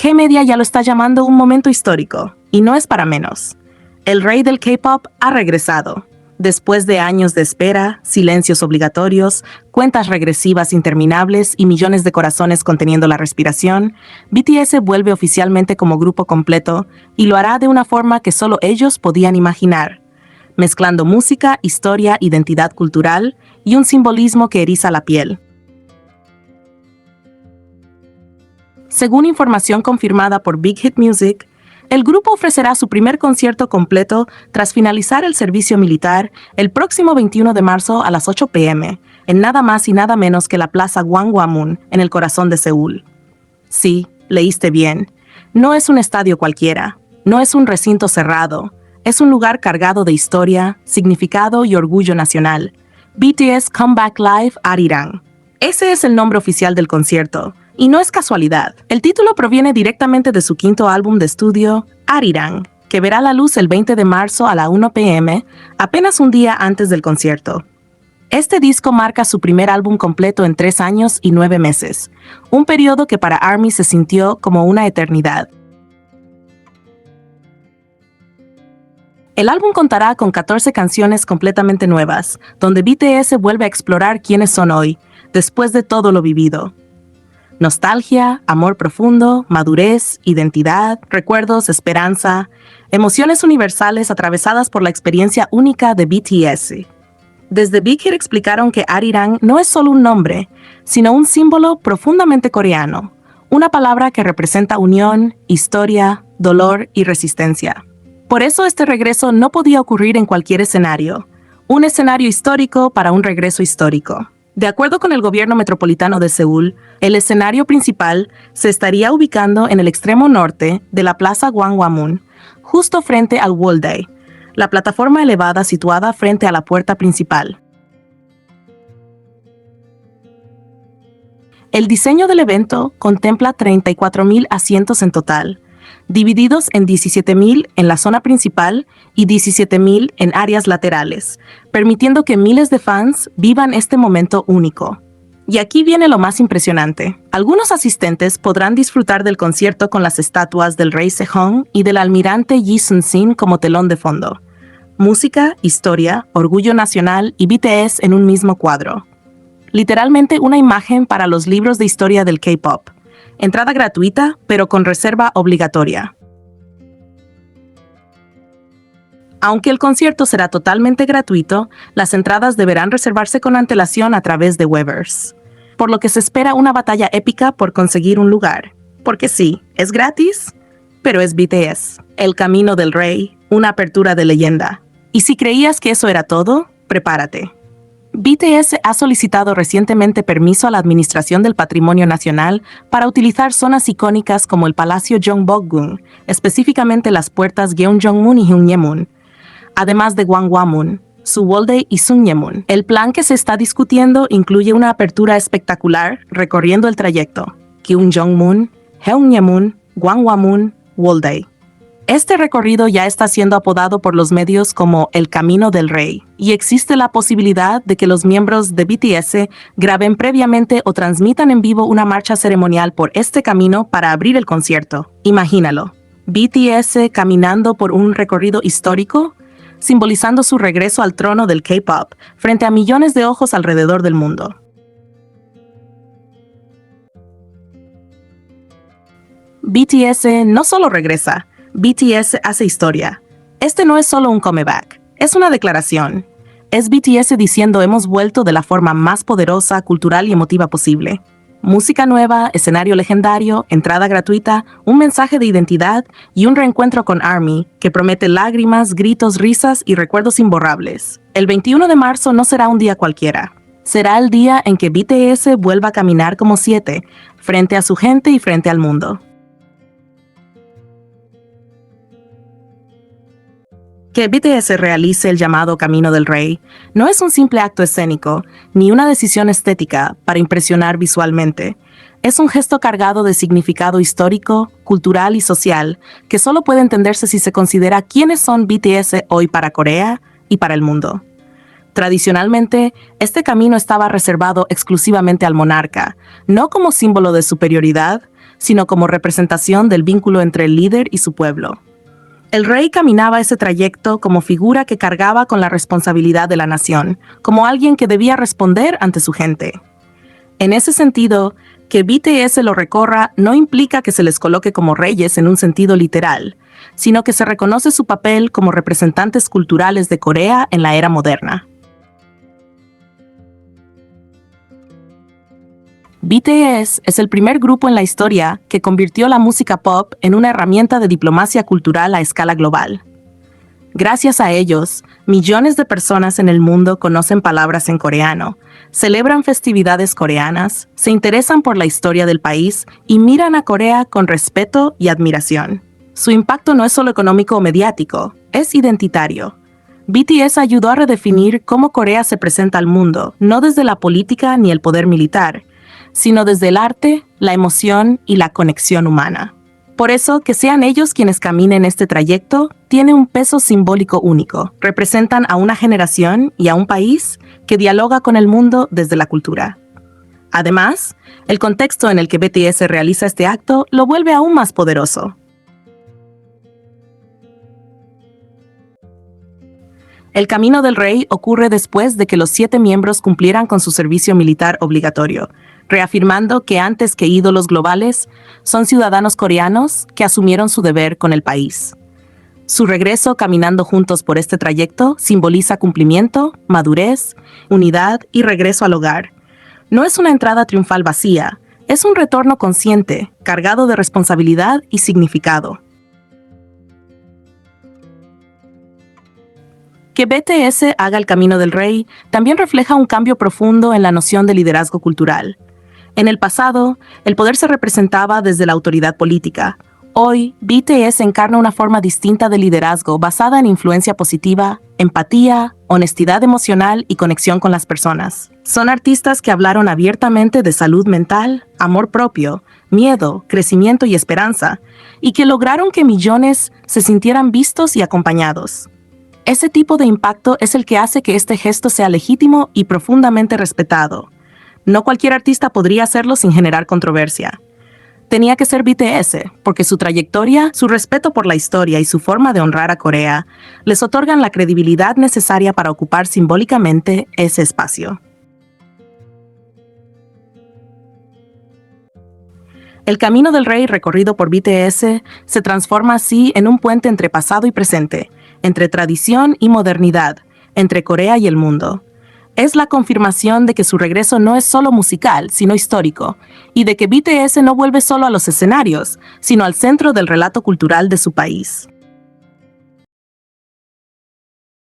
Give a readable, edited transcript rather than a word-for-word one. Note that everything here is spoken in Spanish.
K-Media ya lo está llamando un momento histórico, y no es para menos. El rey del K-pop ha regresado. Después de años de espera, silencios obligatorios, cuentas regresivas interminables y millones de corazones conteniendo la respiración, BTS vuelve oficialmente como grupo completo y lo hará de una forma que solo ellos podían imaginar, mezclando música, historia, identidad cultural y un simbolismo que eriza la piel. Según información confirmada por Big Hit Music, el grupo ofrecerá su primer concierto completo tras finalizar el servicio militar el próximo 21 de marzo a las 8 p.m. en nada más y nada menos que la Plaza Gwanghwamun en el corazón de Seúl. Sí, leíste bien. No es un estadio cualquiera, no es un recinto cerrado, es un lugar cargado de historia, significado y orgullo nacional. BTS Comeback Live Arirang. Ese es el nombre oficial del concierto. Y no es casualidad. El título proviene directamente de su quinto álbum de estudio, Arirang, que verá la luz el 20 de marzo a la 1 p.m., apenas un día antes del concierto. Este disco marca su primer álbum completo en 3 años y 9 meses, un periodo que para ARMY se sintió como una eternidad. El álbum contará con 14 canciones completamente nuevas, donde BTS vuelve a explorar quiénes son hoy, después de todo lo vivido. Nostalgia, amor profundo, madurez, identidad, recuerdos, esperanza, emociones universales atravesadas por la experiencia única de BTS. Desde Big Hit explicaron que Arirang no es solo un nombre, sino un símbolo profundamente coreano, una palabra que representa unión, historia, dolor y resistencia. Por eso este regreso no podía ocurrir en cualquier escenario, un escenario histórico para un regreso histórico. De acuerdo con el gobierno metropolitano de Seúl, el escenario principal se estaría ubicando en el extremo norte de la Plaza Gwanghwamun, justo frente al Walldae, la plataforma elevada situada frente a la puerta principal. El diseño del evento contempla 34.000 asientos en total, divididos en 17.000 en la zona principal y 17.000 en áreas laterales, permitiendo que miles de fans vivan este momento único. Y aquí viene lo más impresionante. Algunos asistentes podrán disfrutar del concierto con las estatuas del rey Sejong y del almirante Yi Sun-sin como telón de fondo. Música, historia, orgullo nacional y BTS en un mismo cuadro. Literalmente una imagen para los libros de historia del K-pop. Entrada gratuita, pero con reserva obligatoria. Aunque el concierto será totalmente gratuito, las entradas deberán reservarse con antelación a través de Weverse, por lo que se espera una batalla épica por conseguir un lugar. Porque sí, es gratis, pero es BTS, el camino del rey, una apertura de leyenda. Y si creías que eso era todo, prepárate. BTS ha solicitado recientemente permiso a la Administración del Patrimonio Nacional para utilizar zonas icónicas como el Palacio Gyeongbokgung, específicamente las puertas Gyeongjongmun y Hunyemun, además de Gwanghwamun, su Walldae y Sunyemun. El plan que se está discutiendo incluye una apertura espectacular recorriendo el trayecto Gyeongjongmun, Hunyemun, Gwanghwamun, Walldae. Este recorrido ya está siendo apodado por los medios como el Camino del Rey, y existe la posibilidad de que los miembros de BTS graben previamente o transmitan en vivo una marcha ceremonial por este camino para abrir el concierto. Imagínalo, BTS caminando por un recorrido histórico, simbolizando su regreso al trono del K-pop frente a millones de ojos alrededor del mundo. BTS no solo regresa, BTS hace historia. Este no es solo un comeback, es una declaración. Es BTS diciendo hemos vuelto de la forma más poderosa, cultural y emotiva posible. Música nueva, escenario legendario, entrada gratuita, un mensaje de identidad y un reencuentro con ARMY que promete lágrimas, gritos, risas y recuerdos imborrables. El 21 de marzo no será un día cualquiera. Será el día en que BTS vuelva a caminar como 7, frente a su gente y frente al mundo. Que BTS realice el llamado Camino del Rey no es un simple acto escénico, ni una decisión estética para impresionar visualmente. Es un gesto cargado de significado histórico, cultural y social, que solo puede entenderse si se considera quiénes son BTS hoy para Corea y para el mundo. Tradicionalmente, este camino estaba reservado exclusivamente al monarca, no como símbolo de superioridad, sino como representación del vínculo entre el líder y su pueblo. El rey caminaba ese trayecto como figura que cargaba con la responsabilidad de la nación, como alguien que debía responder ante su gente. En ese sentido, que BTS lo recorra no implica que se les coloque como reyes en un sentido literal, sino que se reconoce su papel como representantes culturales de Corea en la era moderna. BTS es el primer grupo en la historia que convirtió la música pop en una herramienta de diplomacia cultural a escala global. Gracias a ellos, millones de personas en el mundo conocen palabras en coreano, celebran festividades coreanas, se interesan por la historia del país y miran a Corea con respeto y admiración. Su impacto no es solo económico o mediático, es identitario. BTS ayudó a redefinir cómo Corea se presenta al mundo, no desde la política ni el poder militar, sino desde el arte, la emoción y la conexión humana. Por eso, que sean ellos quienes caminen este trayecto, tiene un peso simbólico único. Representan a una generación y a un país que dialoga con el mundo desde la cultura. Además, el contexto en el que BTS realiza este acto lo vuelve aún más poderoso. El Camino del Rey ocurre después de que los 7 miembros cumplieran con su servicio militar obligatorio, reafirmando que antes que ídolos globales, son ciudadanos coreanos que asumieron su deber con el país. Su regreso caminando juntos por este trayecto simboliza cumplimiento, madurez, unidad y regreso al hogar. No es una entrada triunfal vacía, es un retorno consciente, cargado de responsabilidad y significado. Que BTS haga el Camino del Rey también refleja un cambio profundo en la noción de liderazgo cultural. En el pasado, el poder se representaba desde la autoridad política. Hoy, BTS encarna una forma distinta de liderazgo basada en influencia positiva, empatía, honestidad emocional y conexión con las personas. Son artistas que hablaron abiertamente de salud mental, amor propio, miedo, crecimiento y esperanza, y que lograron que millones se sintieran vistos y acompañados. Ese tipo de impacto es el que hace que este gesto sea legítimo y profundamente respetado. No cualquier artista podría hacerlo sin generar controversia. Tenía que ser BTS, porque su trayectoria, su respeto por la historia y su forma de honrar a Corea les otorgan la credibilidad necesaria para ocupar simbólicamente ese espacio. El Camino del Rey recorrido por BTS se transforma así en un puente entre pasado y presente, entre tradición y modernidad, entre Corea y el mundo. Es la confirmación de que su regreso no es solo musical, sino histórico, y de que BTS no vuelve solo a los escenarios, sino al centro del relato cultural de su país.